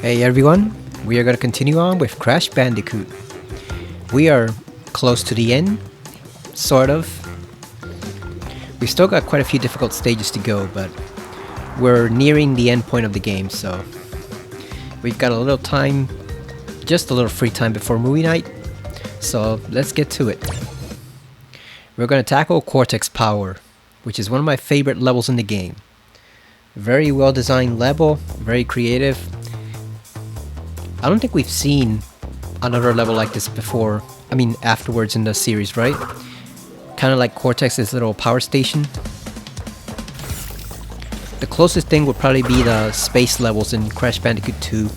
Hey everyone, we are going to continue on with Crash Bandicoot. We are close to the end, sort of. We've still got quite a few difficult stages to go, but we're nearing the end point of the game, so we've got a little time, just a little free time before movie night, so let's get to it. We're going to tackle Cortex Power, which is one of my favorite levels in the game. Very well designed level, very creative. I don't think we've seen another level like this before. I mean, afterwards in the series, right? Kind of like Cortex's little power station. The closest thing would probably be the space levels in Crash Bandicoot 2.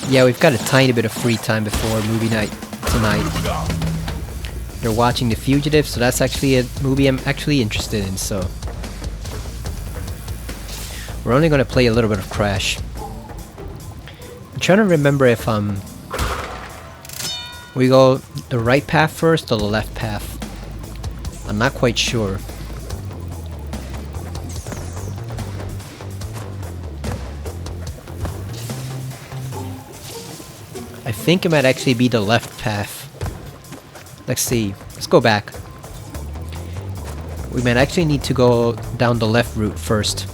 Yeah, we've got a tiny bit of free time before movie night tonight. They're watching The Fugitive, so that's actually a movie I'm actually interested in, so we're only going to play a little bit of Crash. I'm trying to remember if we go the right path first or the left path. I'm not quite sure. I think it might actually be the left path. Let's see. Let's go back. We might actually need to go down the left route first.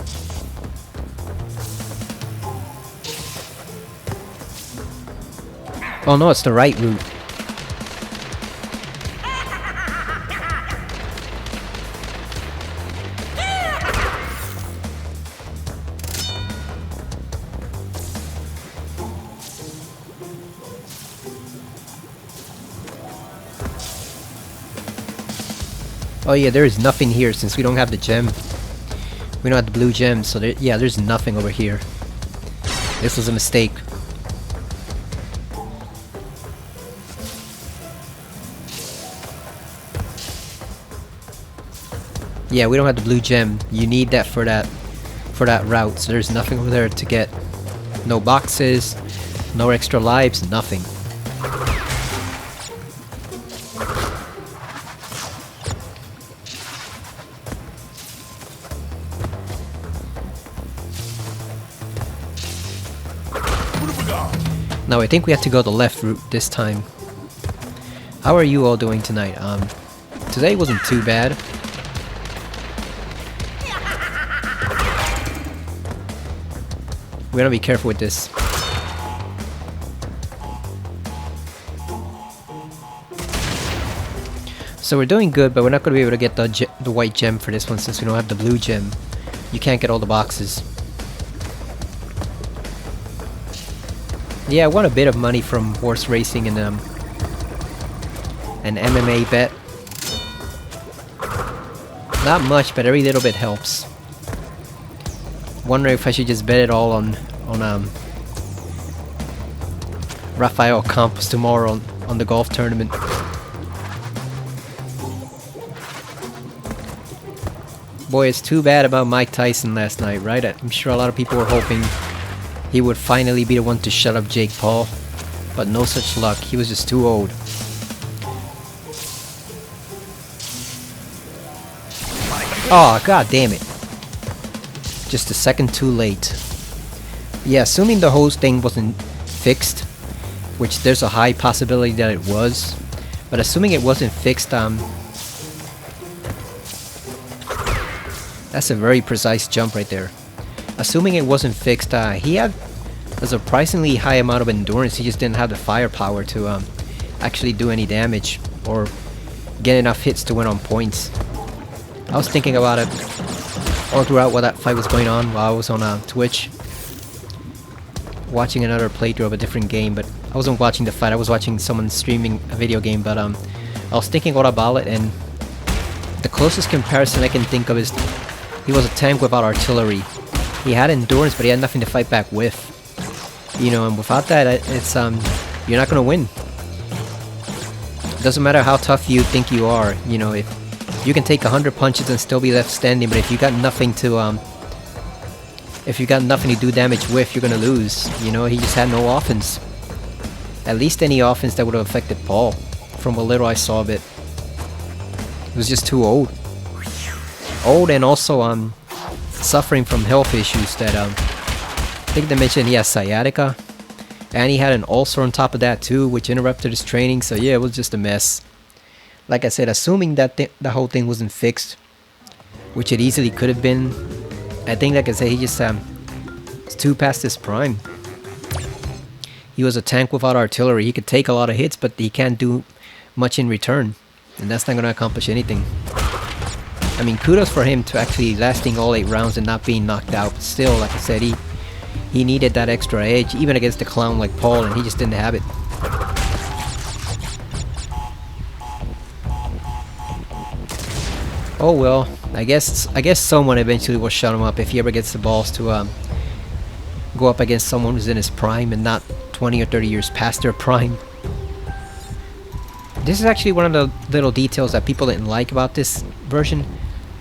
Oh no, it's the right route. Oh yeah, there is nothing here since we don't have the gem. We don't have the blue gem, so yeah, there's nothing over here. This was a mistake. Yeah, we don't have the blue gem. You need that for that route, so there's nothing over there to get. No boxes, no extra lives, nothing. Now I think we have to go the left route this time. How are you all doing tonight? Today wasn't too bad. We gotta be careful with this. So we're doing good, but we're not gonna be able to get the white gem for this one since we don't have the blue gem. You can't get all the boxes. Yeah, I won a bit of money from horse racing and an MMA bet. Not much, but every little bit helps. Wondering if I should just bet it all on Rafael Campos tomorrow on the golf tournament. Boy, it's too bad about Mike Tyson last night, right? I'm sure a lot of people were hoping he would finally be the one to shut up Jake Paul, but no such luck. He was just too old. Oh, god damn it. Just a second too late. Yeah, assuming the whole thing wasn't fixed, which there's a high possibility that it was, but assuming it wasn't fixed, that's a very precise jump right there. Assuming it wasn't fixed, he had a surprisingly high amount of endurance. He just didn't have the firepower to actually do any damage or get enough hits to win on points. I was thinking about it all throughout while that fight was going on while I was on Twitch watching another playthrough of a different game, but I wasn't watching the fight. I was watching someone streaming a video game, but I was thinking all about it, and the closest comparison I can think of is he was a tank without artillery. He had endurance, but he had nothing to fight back with. You know, and without that, it's you're not gonna win. It doesn't matter how tough you think you are. You know, if you can take 100 punches and still be left standing, but if you got nothing to do damage with, you're gonna lose. You know, he just had no offense. At least any offense that would have affected Paul, from what little I saw of it. was just too old. Old and also suffering from health issues that I think they mentioned he has sciatica. And he had an ulcer on top of that too, which interrupted his training. So yeah, it was just a mess. Like I said, assuming that the whole thing wasn't fixed, which it easily could have been. I think, like I said, he just it's too past his prime. He was a tank without artillery. He could take a lot of hits, but he can't do much in return. And that's not going to accomplish anything. I mean, kudos for him to actually lasting all 8 rounds and not being knocked out. But still, like I said, he needed that extra edge, even against a clown like Paul, and he just didn't have it. Oh well, I guess someone eventually will shut him up if he ever gets the balls to go up against someone who's in his prime and not 20 or 30 years past their prime. This is actually one of the little details that people didn't like about this version,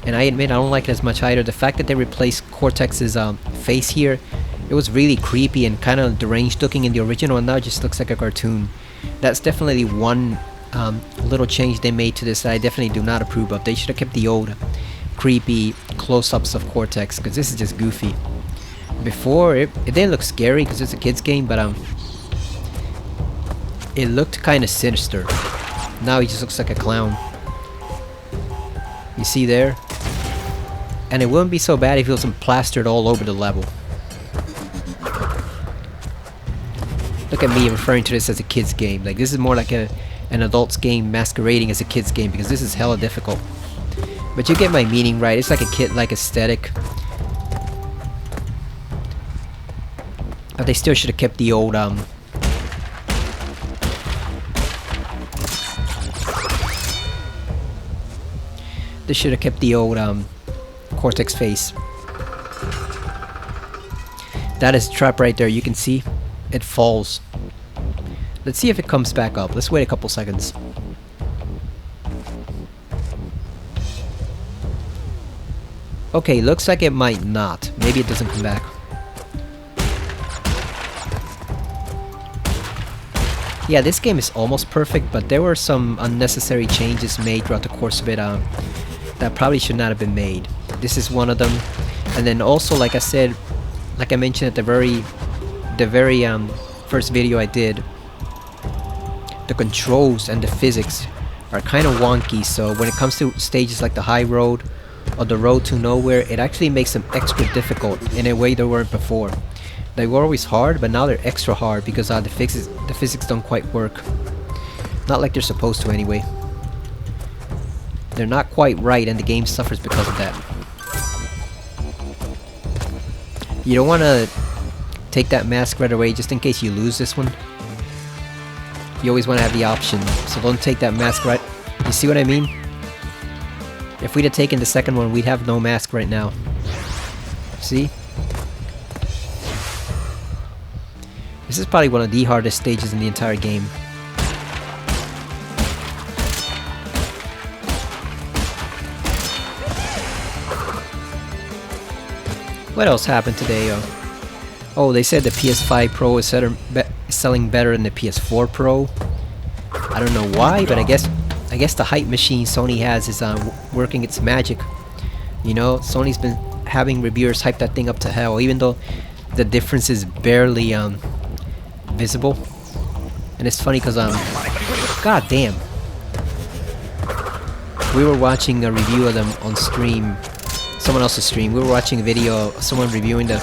and I admit I don't like it as much either. The fact that they replaced Cortex's face here, it was really creepy and kind of deranged looking in the original, and now it just looks like a cartoon. That's definitely one little change they made to this that I definitely do not approve of. They should have kept the old creepy close-ups of Cortex, because this is just goofy. Before, it didn't look scary because it's a kid's game, but it looked kind of sinister. Now he just looks like a clown. You see there? And it wouldn't be so bad if he wasn't plastered all over the level. Look at me referring to this as a kid's game. Like, this is more like an adult's game masquerading as a kid's game, because this is hella difficult. But you get my meaning, right? It's like a kid-like aesthetic. But they still should have kept the old they should have kept the old Cortex face. That is a trap right there. You can see it falls. Let's see if it comes back up. Let's wait a couple seconds. Okay, looks like it might not. Maybe it doesn't come back. Yeah, this game is almost perfect, but there were some unnecessary changes made throughout the course of it that probably should not have been made. This is one of them. And then also, like I said, like I mentioned at the very first video I did, the controls and the physics are kind of wonky, so when it comes to stages like the high road or the road to nowhere, it actually makes them extra difficult in a way they weren't before. They were always hard, but now they're extra hard because the physics don't quite work. Not like they're supposed to anyway. They're not quite right, and the game suffers because of that. You don't want to take that mask right away just in case you lose this one. You always want to have the option, so don't take that mask right. You see what I mean? If we'd have taken the second one, we'd have no mask right now. See? This is probably one of the hardest stages in the entire game. What else happened today? Oh, they said the PS5 Pro is selling better than the PS4 Pro. I don't know why, but I guess the hype machine Sony has is working its magic. You know, Sony's been having reviewers hype that thing up to hell, even though the difference is barely visible. And it's funny because god damn, we were watching a review of them on stream, someone else's stream. We were watching a video of someone reviewing the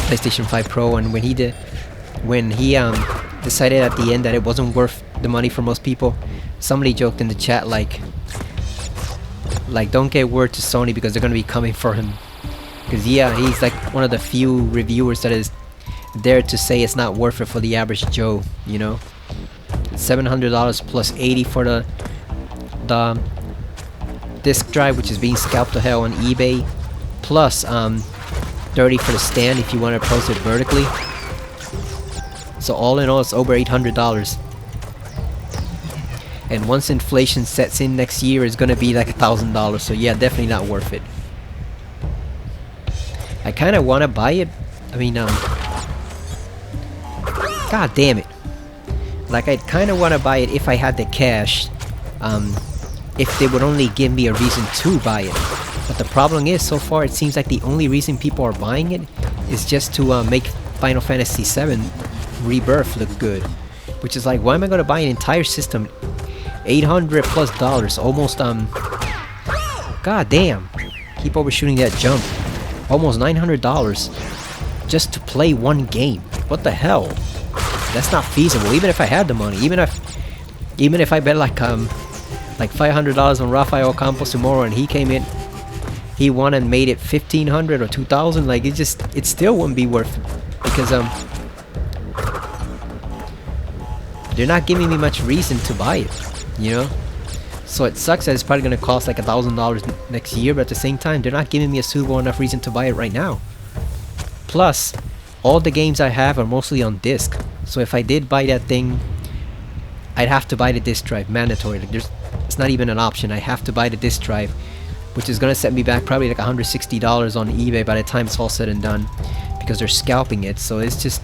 PlayStation 5 Pro, and when he decided at the end that it wasn't worth the money for most people, somebody joked in the chat like don't get word to Sony because they're gonna be coming for him. Because yeah, he's like one of the few reviewers that is there to say it's not worth it for the average Joe, you know. $700 plus $80 for the disk drive, which is being scalped to hell on eBay, plus $30 for the stand if you want to approach it vertically. So all in all, it's over $800. And once inflation sets in next year, it's gonna be like $1,000. So yeah, definitely not worth it. I kind of want to buy it. I mean, god damn it. Like, I kind of want to buy it if I had the cash if they would only give me a reason to buy it. But the problem is, so far it seems like the only reason people are buying it is just to make Final Fantasy VII Rebirth look good. Which is like, why am I gonna buy an entire system? $800+ almost god damn. Keep overshooting that jump. Almost $900 just to play one game. What the hell? That's not feasible. Even if I had the money, even if I bet like $500 on Rafael Campos tomorrow and he came in, he won and made it 1,500 or 2,000, like it still wouldn't be worth it because they're not giving me much reason to buy it, you know. So it sucks that it's probably gonna cost like $1,000 next year, but at the same time, they're not giving me a suitable enough reason to buy it right now. Plus, all the games I have are mostly on disc, so if I did buy that thing, I'd have to buy the disc drive, mandatory. Like it's not even an option. I have to buy the disc drive, which is gonna set me back probably like $160 on eBay by the time it's all said and done, because they're scalping it. So it's just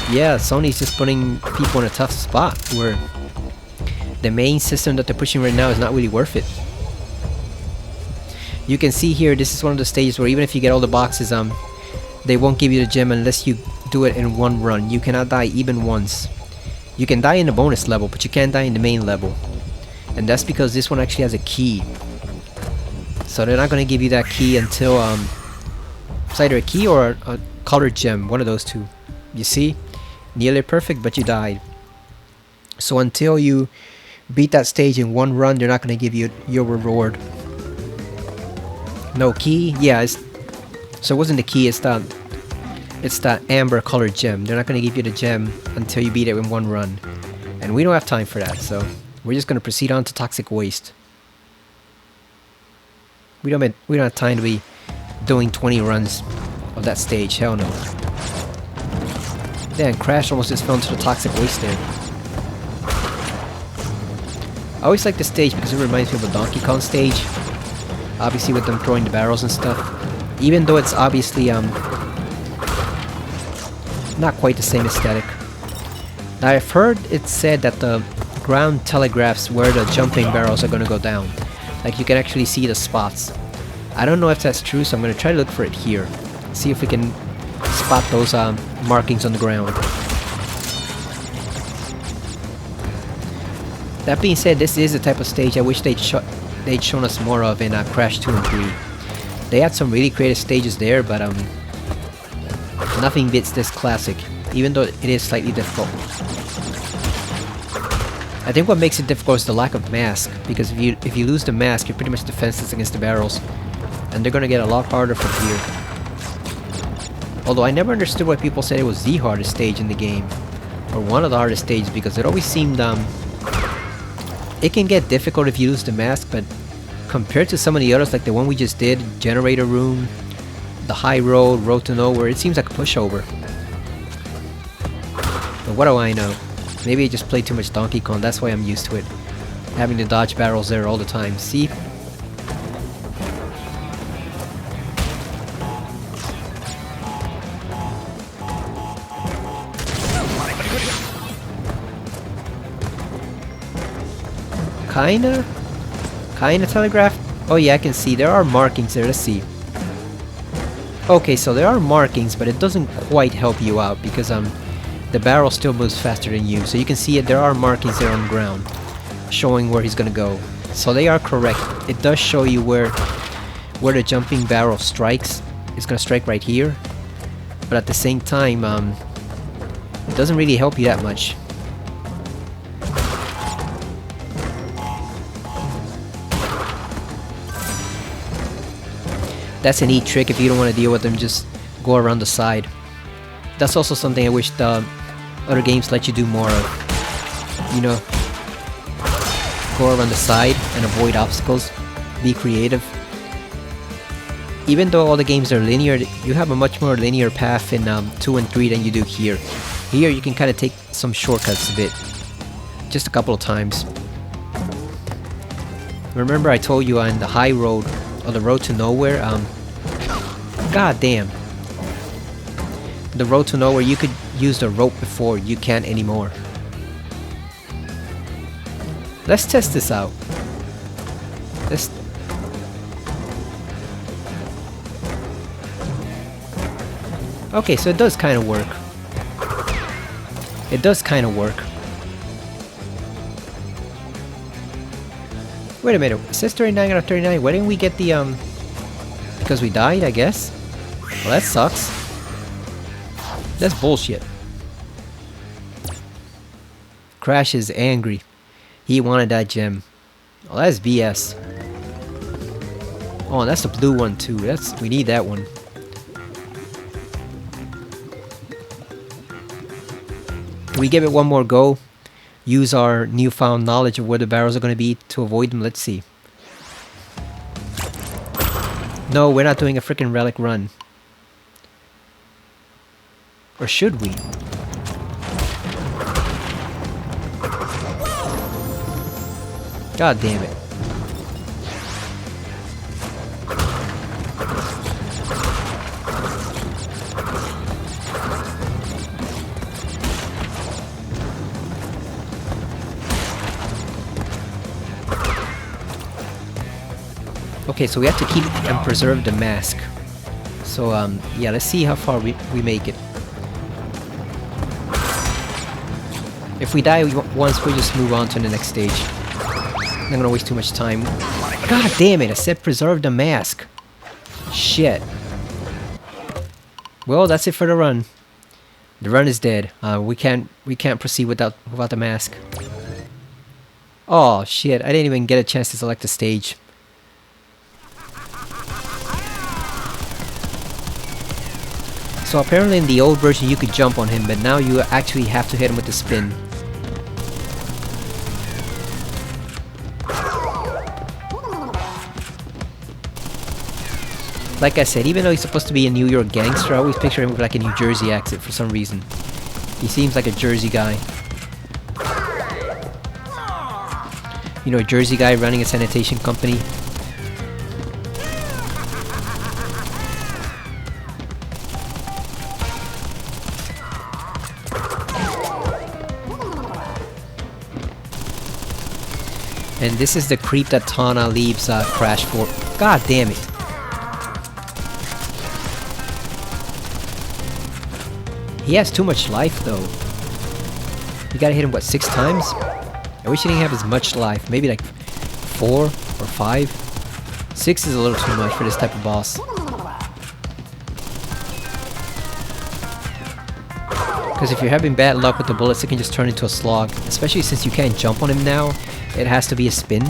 yeah, Sony's just putting people in a tough spot where the main system that they're pushing right now is not really worth it. You can see here, this is one of the stages where even if you get all the boxes, they won't give you the gem unless you do it in one run. You cannot die even once. You can die in the bonus level, but you can't die in the main level. And that's because this one actually has a key. So they're not going to give you that key until it's either a key or a colored gem, one of those two. You see? Nearly perfect, but you died. So until you beat that stage in one run, they're not going to give you your reward. No key? Yeah, so it wasn't the key, it's that amber colored gem. They're not going to give you the gem until you beat it in one run. And we don't have time for that, so we're just going to proceed on to Toxic Waste. We don't have time to be doing 20 runs of that stage, hell no. Damn, Crash almost just fell into the Toxic Waste there. I always like this stage because it reminds me of a Donkey Kong stage. Obviously with them throwing the barrels and stuff. Even though it's obviously not quite the same aesthetic. Now I've heard it said that the ground telegraphs where the jumping barrels are going to go down. Like you can actually see the spots. I don't know if that's true, so I'm going to try to look for it here. See if we can spot those markings on the ground. That being said, this is the type of stage I wish they'd shown us more of in Crash 2 and 3. They had some really creative stages there, but nothing beats this classic, even though it is slightly difficult. I think what makes it difficult is the lack of mask, because if you lose the mask, you're pretty much defenseless against the barrels, and they're gonna get a lot harder from here. Although I never understood why people said it was the hardest stage in the game, or one of the hardest stages, because it always seemed it can get difficult if you lose the mask, but compared to some of the others, like the one we just did, Generator Room, the High Road, Road to Nowhere, it seems like a pushover. But what do I know? Maybe I just played too much Donkey Kong, that's why I'm used to it. Having to dodge barrels there all the time. See? Kinda telegraph? Oh yeah, I can see. There are markings there. Let's see. Okay, so there are markings, but it doesn't quite help you out because the barrel still moves faster than you. So you can see it. There are markings there on the ground showing where he's gonna go. So they are correct. It does show you where the jumping barrel strikes. It's gonna strike right here. But at the same time, it doesn't really help you that much. That's a neat trick if you don't want to deal with them, just go around the side. That's also something I wish the other games let you do more of. You know, go around the side and avoid obstacles, be creative. Even though all the games are linear, you have a much more linear path in 2 and 3 than you do here. Here you can kind of take some shortcuts a bit, just a couple of times. Remember I told you on the High Road, or the Road to Nowhere, god damn. The Road to Nowhere, you could use the rope before, you can't anymore. Let's test this out. This... Okay, so it does kind of work. It does kind of work. Wait a minute, it says 39 out of 39. Why didn't we get the, because we died, I guess? Well, that sucks. That's bullshit. Crash is angry. He wanted that gem. Oh, that's BS. Oh, that's the blue one too. We need that one. We give it one more go. Use our newfound knowledge of where the barrels are going to be to avoid them. Let's see. No, we're not doing a freaking relic run. Or should we? God damn it. Okay, so we have to keep and preserve the mask. So, yeah, let's see how far we make it. If we die once, we just move on to the next stage. I'm not gonna waste too much time. God damn it, I said preserve the mask. Shit. Well, that's it for the run. The run is dead. We can't proceed without the mask. Oh shit, I didn't even get a chance to select the stage. So apparently in the old version you could jump on him, but now you actually have to hit him with the spin. Like I said, even though he's supposed to be a New York gangster, I always picture him with like a New Jersey accent for some reason. He seems like a Jersey guy. You know, a Jersey guy running a sanitation company. And this is the creep that Tana leaves Crash for. God damn it. He has too much life though. You gotta hit him, what, 6 times? I wish he didn't have as much life. Maybe like 4 or 5. 6 is a little too much for this type of boss. Because if you're having bad luck with the bullets, it can just turn into a slog. Especially since you can't jump on him now. It has to be a spin.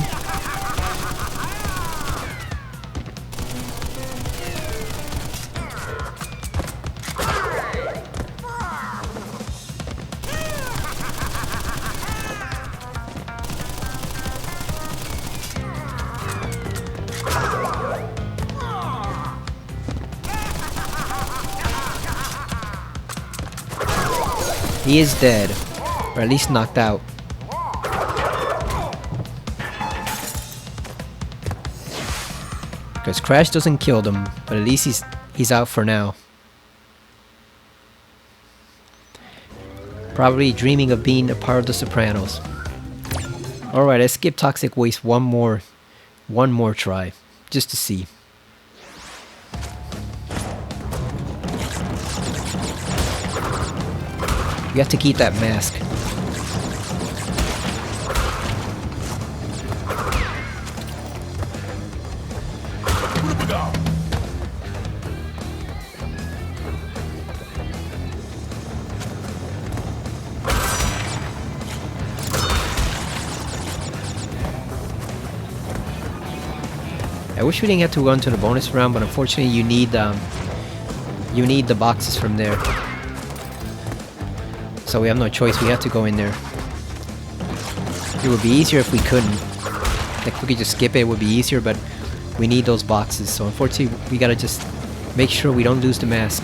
He is dead, or at least knocked out. Because Crash doesn't kill them, but at least he's out for now. Probably dreaming of being a part of the Sopranos. Alright, let's skip Toxic Waste one more try, just to see. You have to keep that mask. I wish we didn't have to run to the bonus round, but unfortunately you need the boxes from there. So we have no choice, we have to go in there. It would be easier if we couldn't. Like, if we could just skip it, it would be easier, but we need those boxes. So unfortunately, we gotta just make sure we don't lose the mask.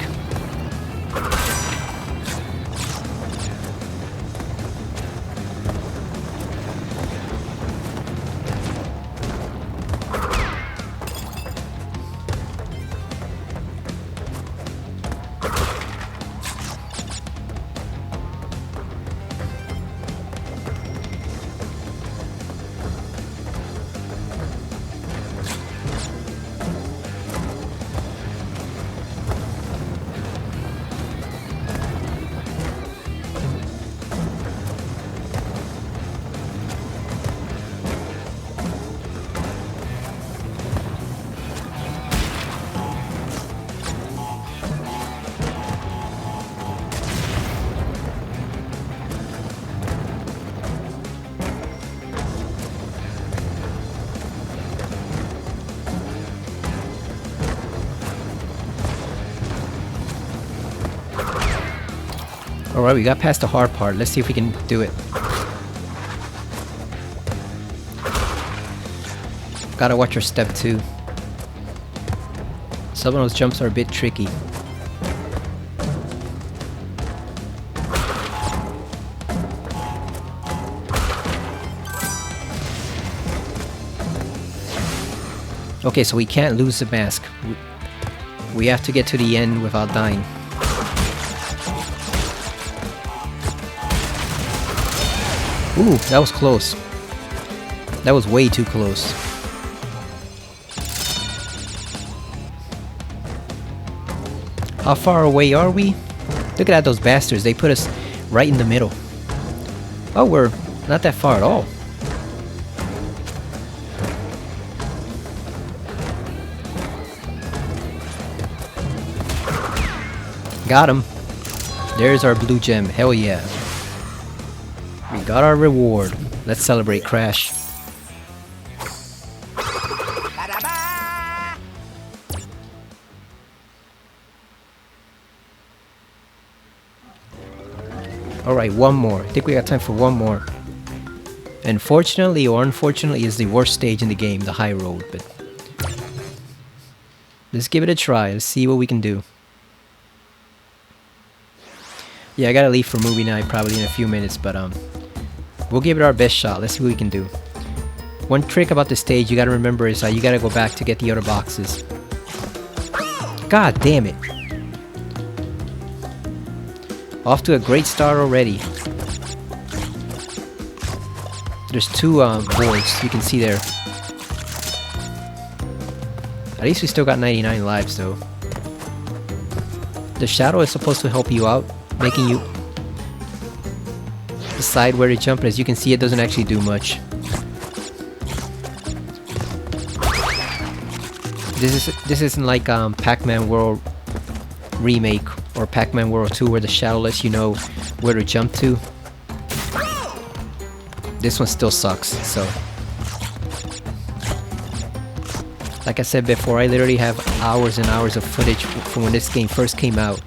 Alright, we got past the hard part. Let's see if we can do it. Gotta watch your step too. Some of those jumps are a bit tricky. Okay, so we can't lose the mask. We have to get to the end without dying. Ooh, that was close. That was way too close. How far away are we? Look at those bastards, they put us right in the middle. Oh, we're not that far at all. Got him. There's our blue gem, hell yeah. We got our reward. Let's celebrate, Crash. Alright, one more. I think we got time for one more. And fortunately or unfortunately is the worst stage in the game, the high road, but let's give it a try. Let's see what we can do. Yeah, I gotta leave for movie night probably in a few minutes, but we'll give it our best shot. Let's see what we can do. One trick about this stage you gotta remember is you gotta go back to get the other boxes. God damn it. Off to a great start already. There's two boards you can see there. At least we still got 99 lives though. The shadow is supposed to help you out, making you decide where to jump, and as you can see it doesn't actually do much. This isn't like Pac-Man World Remake or Pac-Man World 2 where the shadow lets you know where to jump to. This one still sucks, so like I said before, I literally have hours and hours of footage from when this game first came out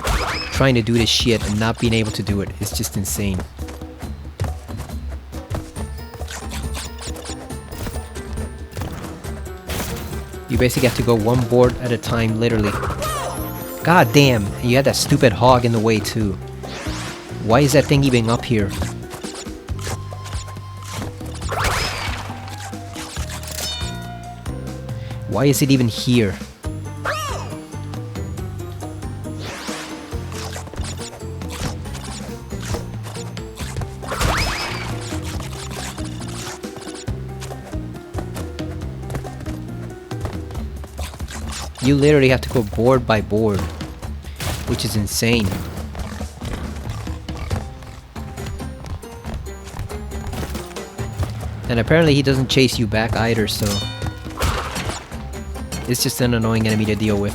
trying to do this shit and not being able to do it. It's just insane. You basically have to go one board at a time, literally. God damn, and you had that stupid hog in the way too. Why is that thing even up here? Why is it even here? You literally have to go board by board, which is insane. And apparently he doesn't chase you back either, so it's just an annoying enemy to deal with.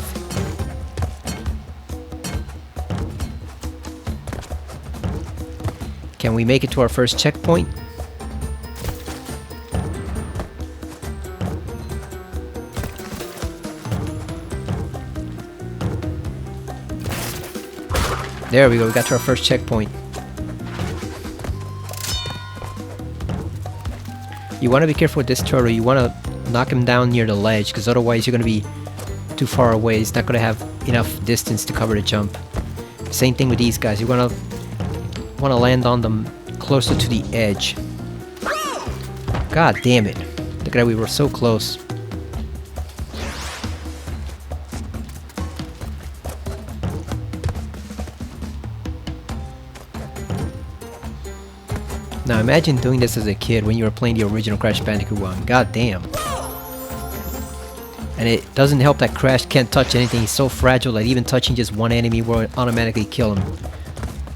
Can we make it to our first checkpoint? There we go, we got to our first checkpoint. You want to be careful with this turtle. You want to knock him down near the ledge, because otherwise you're going to be too far away. He's not going to have enough distance to cover the jump. Same thing with these guys. You want to land on them closer to the edge. God damn it. Look at that, we were so close. Now imagine doing this as a kid when you were playing the original Crash Bandicoot 1. God damn. And it doesn't help that Crash can't touch anything. He's so fragile that even touching just one enemy will automatically kill him.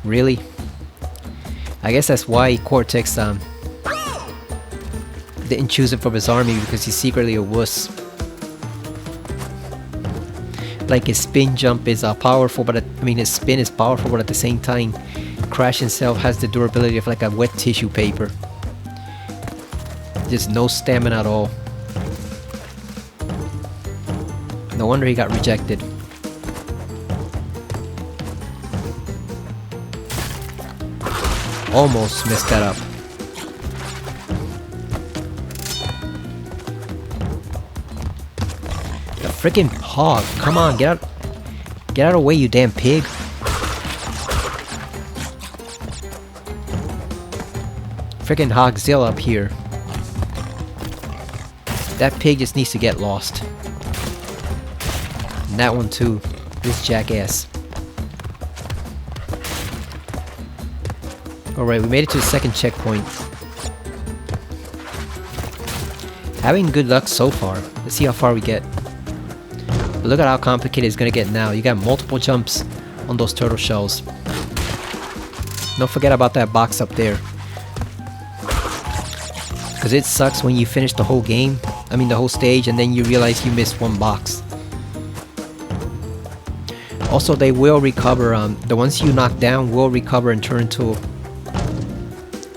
Really? I guess that's why Cortex didn't choose him from his army, because he's secretly a wuss. Like his spin jump is powerful, but his spin is powerful, but at the same time Crash himself has the durability of like a wet tissue paper. Just no stamina at all. No wonder he got rejected. Almost messed that up. The freaking hog. Come on, get out. Get out of the way, you damn pig. Freaking Hogzilla up here. That pig just needs to get lost. And that one too. This jackass. Alright, we made it to the second checkpoint. Having good luck so far. Let's see how far we get. But look at how complicated it's gonna get now. You got multiple jumps on those turtle shells. Don't forget about that box up there. Because it sucks when you finish the whole game. I mean the whole stage, and then you realize you missed one box. Also, they will recover. The ones you knock down will recover and turn into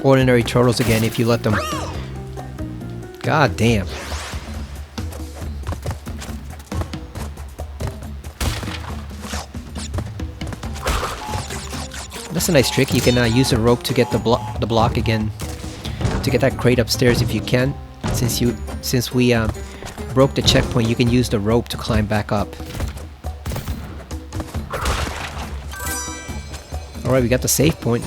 ordinary turtles again if you let them. God damn. That's a nice trick. You can use a rope to get the block again, to get that crate upstairs if you can. Since we broke the checkpoint, you can use the rope to climb back up. Alright, we got the save point.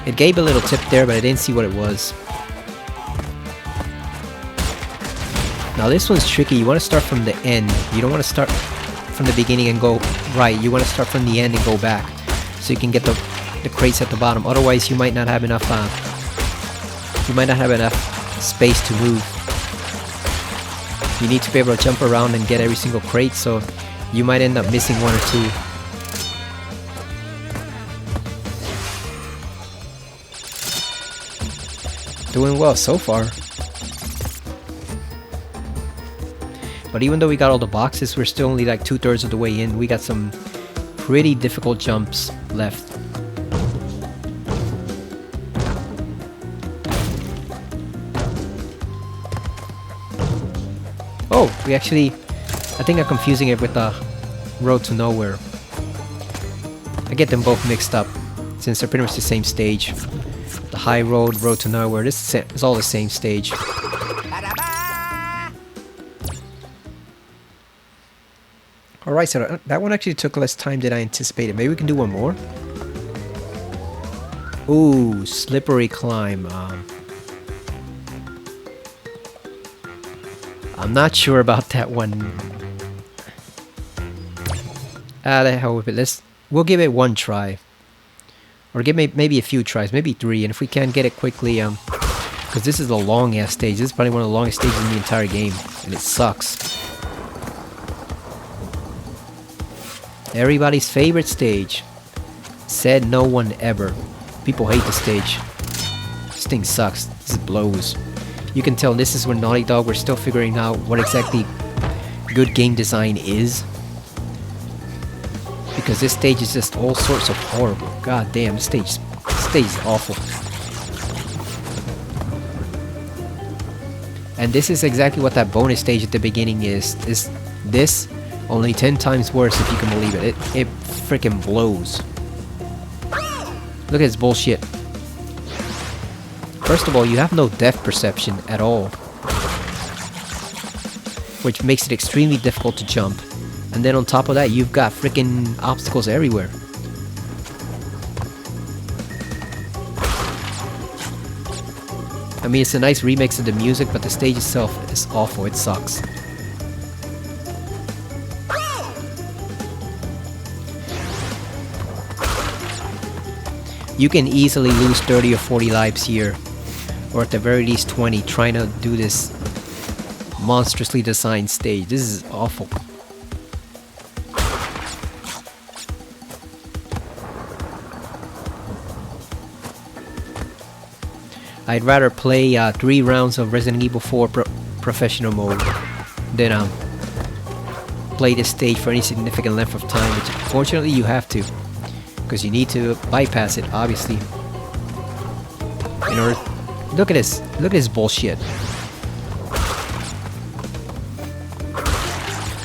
It gave a little tip there, but I didn't see what it was. Now this one's tricky. You want to start from the end. You don't want to start from the beginning and go right. You want to start from the end and go back, so you can get the crates at the bottom. Otherwise, you might not have enough. You might not have enough space to move. You need to be able to jump around and get every single crate, so you might end up missing one or two. Doing well so far. But even though we got all the boxes, we're still only like 2/3 of the way in. We got some pretty difficult jumps left. Oh, we actually... I think I'm confusing it with the Road to Nowhere. I get them both mixed up, since they're pretty much the same stage. The High Road, Road to Nowhere, this is all the same stage. Alright, so that one actually took less time than I anticipated. Maybe we can do one more? Ooh, slippery climb. I'm not sure about that one. The hell with it. We'll give it one try. Or give maybe a few tries, maybe 3, and if we can get it quickly, because this is a long ass stage. This is probably one of the longest stages in the entire game, and it sucks. Everybody's favorite stage. Said no one ever. People hate the stage. This thing sucks. This blows. You can tell this is when Naughty Dog were still figuring out what exactly good game design is. Because this stage is just all sorts of horrible. God damn, this stage is awful. And this is exactly what that bonus stage at the beginning is. This only 10 times worse, if you can believe it. It freaking blows. Look at this bullshit. First of all, you have no depth perception at all, which makes it extremely difficult to jump. And then on top of that, you've got freaking obstacles everywhere. I mean, it's a nice remix of the music, but the stage itself is awful. It sucks. You can easily lose 30 or 40 lives here, or at the very least 20, trying to do this monstrously designed stage. This is awful. I'd rather play 3 rounds of Resident Evil 4 professional mode than play this stage for any significant length of time, which unfortunately you have to, because you need to bypass it, obviously. In order, look at this bullshit.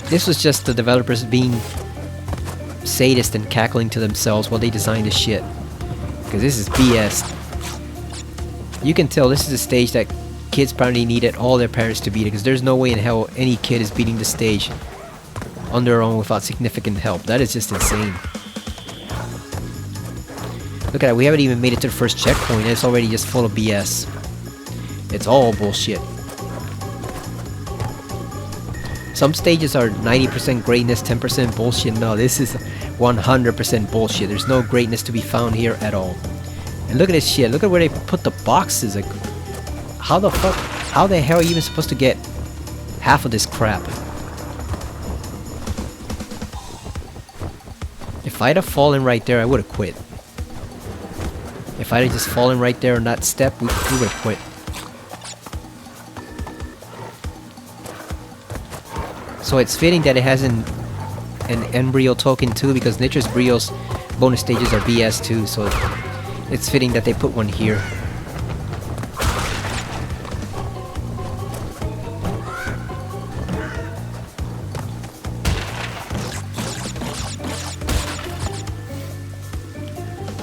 This was just the developers being sadists and cackling to themselves while they design this shit. Because this is BS. You can tell this is a stage that kids probably needed all their parents to beat it, because there's no way in hell any kid is beating the stage on their own without significant help. That is just insane. Look at that, we haven't even made it to the first checkpoint and it's already just full of BS. It's all bullshit. Some stages are 90% greatness, 10% bullshit. No, this is 100% bullshit. There's no greatness to be found here at all. And look at this shit. Look at where they put the boxes. Like, how the fuck? How the hell are you even supposed to get half of this crap? If I'd have fallen right there, I would have quit. If I'd have just fallen right there on that step, we would have quit. So it's fitting that it has an embryo token too, because Nitrous Brio's bonus stages are BS too, so it's fitting that they put one here.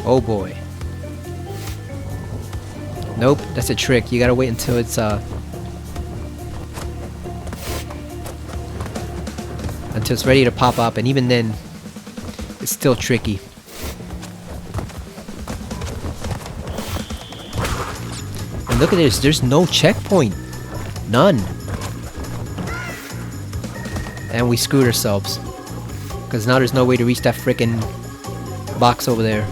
Oh boy. Nope, that's a trick. You gotta wait until it's ready to pop up, and even then it's still tricky. And look at this, there's no checkpoint. None. And we screwed ourselves, because now there's no way to reach that frickin' box over there.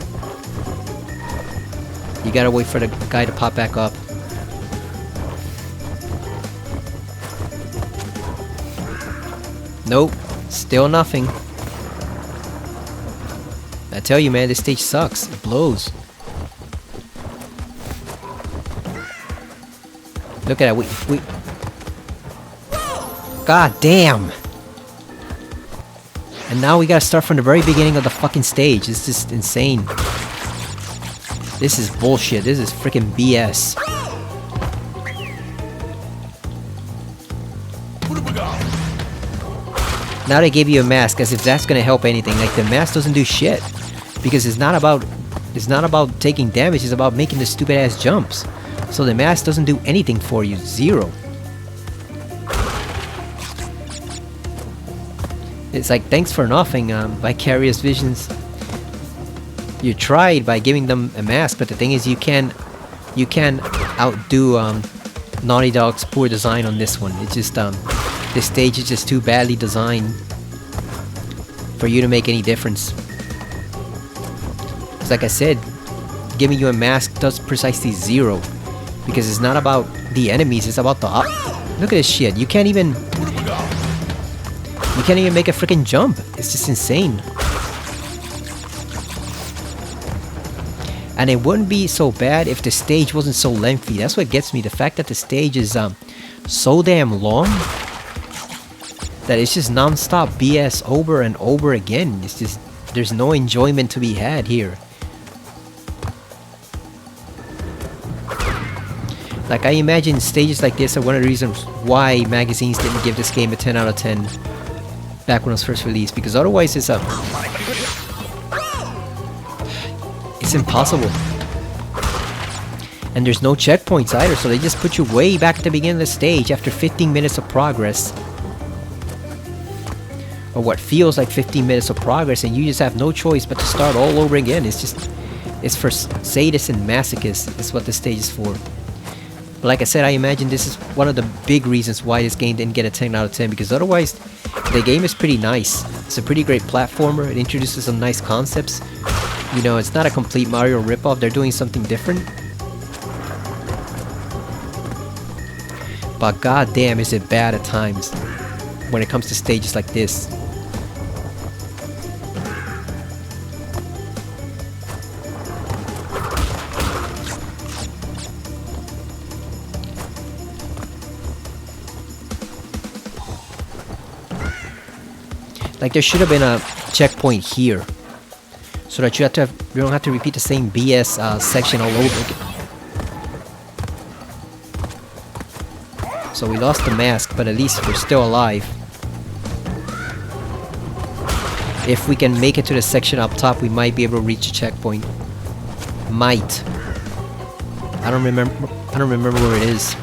You gotta wait for the guy to pop back up. Nope, still nothing. I tell you, man, this stage sucks. It blows. Look at that, we God damn! And now we gotta start from the very beginning of the fucking stage. It's just insane. This is bullshit. This is freaking BS. Now they gave you a mask, as if that's gonna help anything. Like, the mask doesn't do shit, because it's not about taking damage. It's about making the stupid ass jumps. So the mask doesn't do anything for you. Zero. It's like, thanks for nothing, Vicarious Visions. You tried by giving them a mask, but the thing is, you can outdo Naughty Dog's poor design on this one. It's just this stage is just too badly designed for you to make any difference. It's like I said, giving you a mask does precisely zero, because it's not about the enemies, it's about the look at this shit. You can't even make a freaking jump. It's just insane. And it wouldn't be so bad if the stage wasn't so lengthy. That's what gets me. The fact that the stage is so damn long that it's just non-stop BS over and over again. It's just, there's no enjoyment to be had here. Like, I imagine stages like this are one of the reasons why magazines didn't give this game a 10 out of 10 back when it was first released, because otherwise it's impossible. And there's no checkpoints either, so they just put you way back at the beginning of the stage after 15 minutes of progress. Or what feels like 15 minutes of progress, and you just have no choice but to start all over again. It's for sadists and masochists. That's what this stage is for. But like I said, I imagine this is one of the big reasons why this game didn't get a 10 out of 10, because otherwise the game is pretty nice. It's a pretty great platformer. It introduces some nice concepts. You know, it's not a complete Mario ripoff. They're doing something different. But goddamn, is it bad at times when it comes to stages like this. Like, there should have been a checkpoint here, so that you don't have to repeat the same BS section all over again. So we lost the mask, but at least we're still alive. If we can make it to the section up top, we might be able to reach a checkpoint. Might. I don't remember where it is.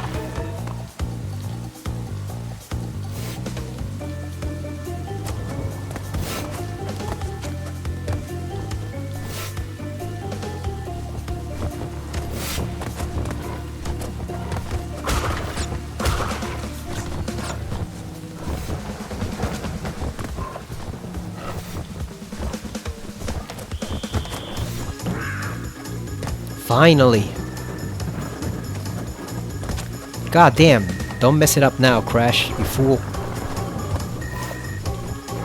Finally! God damn! Don't mess it up now, Crash, you fool.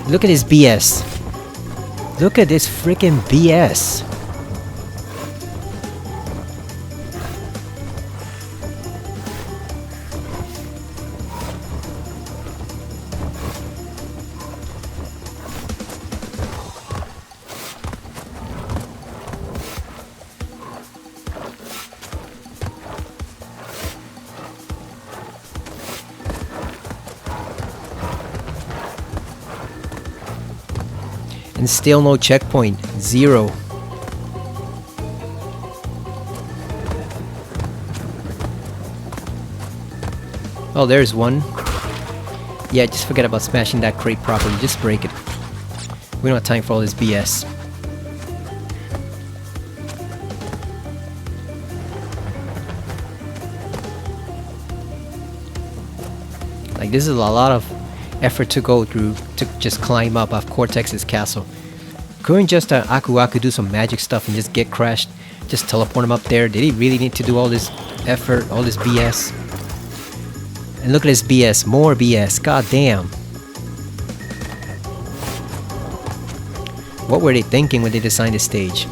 Look at this BS. Look at this freaking BS. And still no checkpoint. 0. Oh, there's one. Yeah, just forget about smashing that crate properly. Just break it. We don't have time for all this BS. Like, this is a lot of effort to go through to just climb up off Cortex's castle. Couldn't just Aku Aku do some magic stuff and just get crashed? Just teleport him up there? Did he really need to do all this effort, all this BS? And look at this BS, more BS, god damn. What were they thinking when they designed this stage?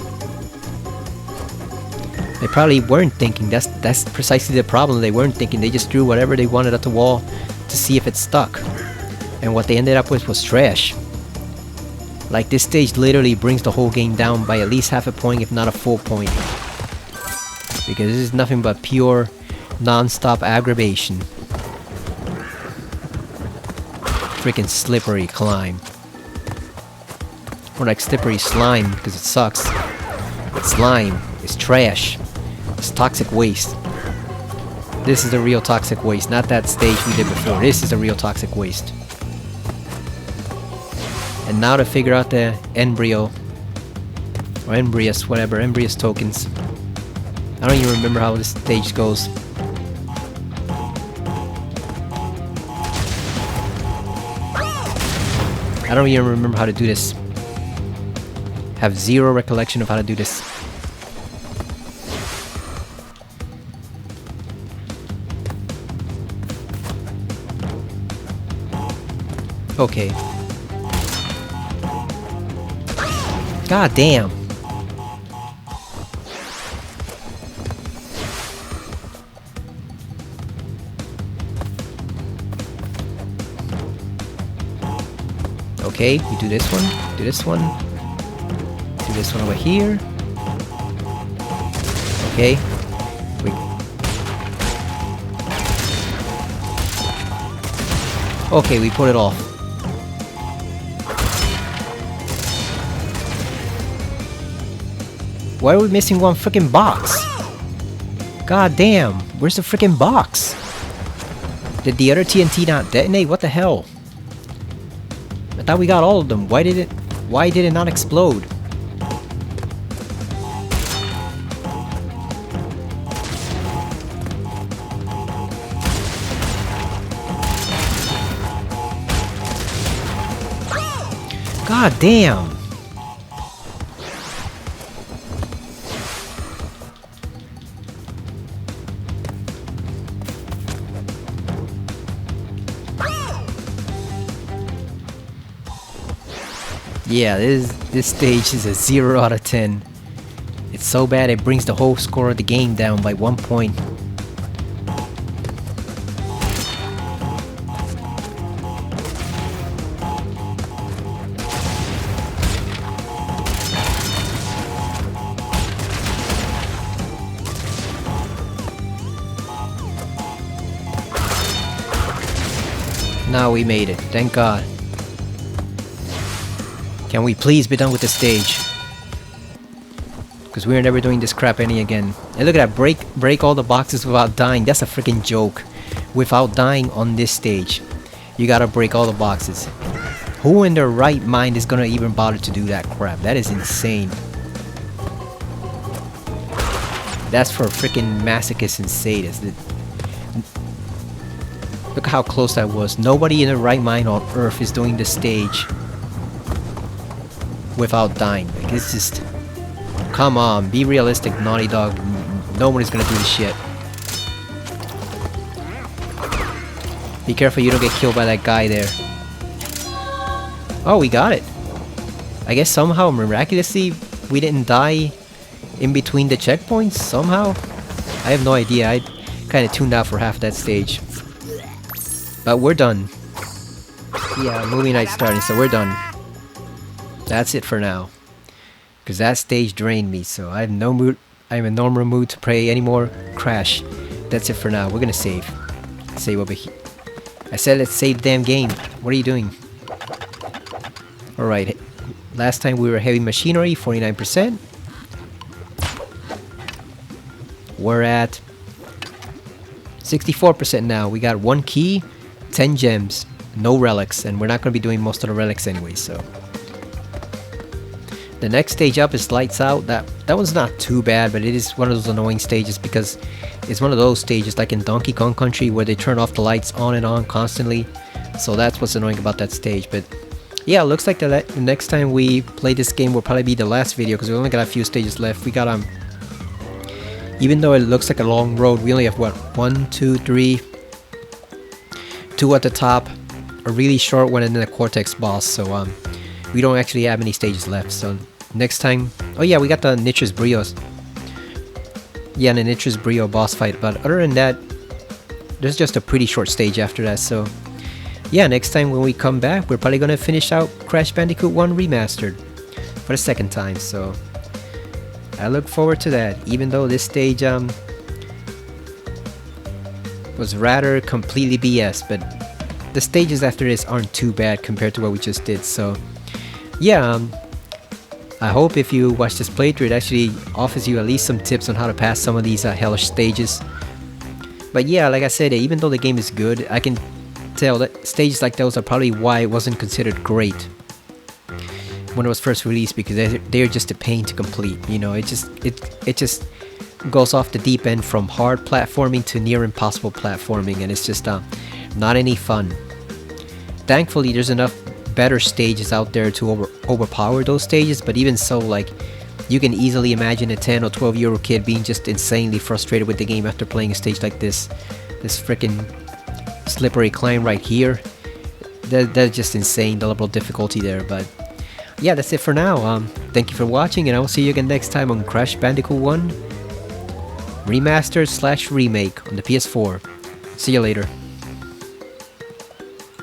They probably weren't thinking. That's precisely the problem. They weren't thinking. They just threw whatever they wanted at the wall to see if it stuck. And what they ended up with was trash. Like, this stage literally brings the whole game down by at least half a point, if not a full point. Because this is nothing but pure, non-stop aggravation. Freaking slippery climb. Or like slippery slime, because it sucks. It's slime. It's trash. It's toxic waste. This is the real toxic waste, not that stage we did before. This is the real toxic waste. And now to figure out the embryo, or embryos, whatever, embryos tokens. I don't even remember how this stage goes. I don't even remember how to do this. Have zero recollection of how to do this. Okay. God damn. Okay, we do this one, do this one, do this one over here. Okay. Okay, we put it off. Why are we missing one freaking box? God damn, where's the freaking box? Did the other TNT not detonate? What the hell? I thought we got all of them. Why did it not explode? God damn. Yeah, this stage is a 0 out of 10. It's so bad it brings the whole score of the game down by 1 point. Now we made it, thank God. Can we please be done with the stage? Because we're never doing this crap any again. And look at that, break all the boxes without dying. That's a freaking joke. Without dying on this stage, you gotta break all the boxes. Who in their right mind is gonna even bother to do that crap? That is insane. That's for freaking masochists and sadists. Look how close that was. Nobody in their right mind on earth is doing this stage without dying. Like, it's just... Come on, be realistic, Naughty Dog. No one is gonna do this shit. Be careful you don't get killed by that guy there. Oh, we got it. I guess somehow, miraculously, we didn't die in between the checkpoints, somehow. I have no idea. I kind of tuned out for half that stage. But we're done. Yeah, movie night's starting, so we're done. That's it for now. Because that stage drained me, so I have no mood. I'm in no more mood to play any more Crash. That's it for now. We're gonna save. Save over here. I said let's save the damn game. What are you doing? Alright. Last time we were heavy machinery, 49%. We're at 64% now. We got 1 key, 10 gems, no relics, and we're not gonna be doing most of the relics anyway, so. The next stage up is Lights Out. That one's not too bad, but it is one of those annoying stages because it's one of those stages like in Donkey Kong Country where they turn off the lights on and on constantly. So that's what's annoying about that stage. But yeah, it looks like the next time we play this game will probably be the last video because we only got a few stages left. We got even though it looks like a long road, we only have what, 1, 2, 3, 2 at the top, a really short one, and then a Cortex boss. So we don't actually have any stages left. So next time, oh yeah, we got the Nitrous Brios. Yeah, the Nitrous Brio boss fight. But other than that, there's just a pretty short stage after that. So yeah, next time when we come back, we're probably gonna finish out Crash Bandicoot 1 Remastered for the second time. So I look forward to that. Even though this stage was rather completely BS, but the stages after this aren't too bad compared to what we just did. So yeah, I hope if you watch this playthrough, it actually offers you at least some tips on how to pass some of these hellish stages. But yeah, like I said, even though the game is good, I can tell that stages like those are probably why it wasn't considered great when it was first released, because they're just a pain to complete. You know, it just goes off the deep end from hard platforming to near impossible platforming, and it's just not any fun. Thankfully, there's enough better stages out there to overpower those stages, but even so, like, you can easily imagine a 10 or 12-year-old kid being just insanely frustrated with the game after playing a stage like this freaking slippery climb right here. That's just insane, the level of difficulty there. But yeah, that's it for now. Thank you for watching, and I will see you again next time on Crash Bandicoot 1 Remastered / Remake on the PS4. See you later.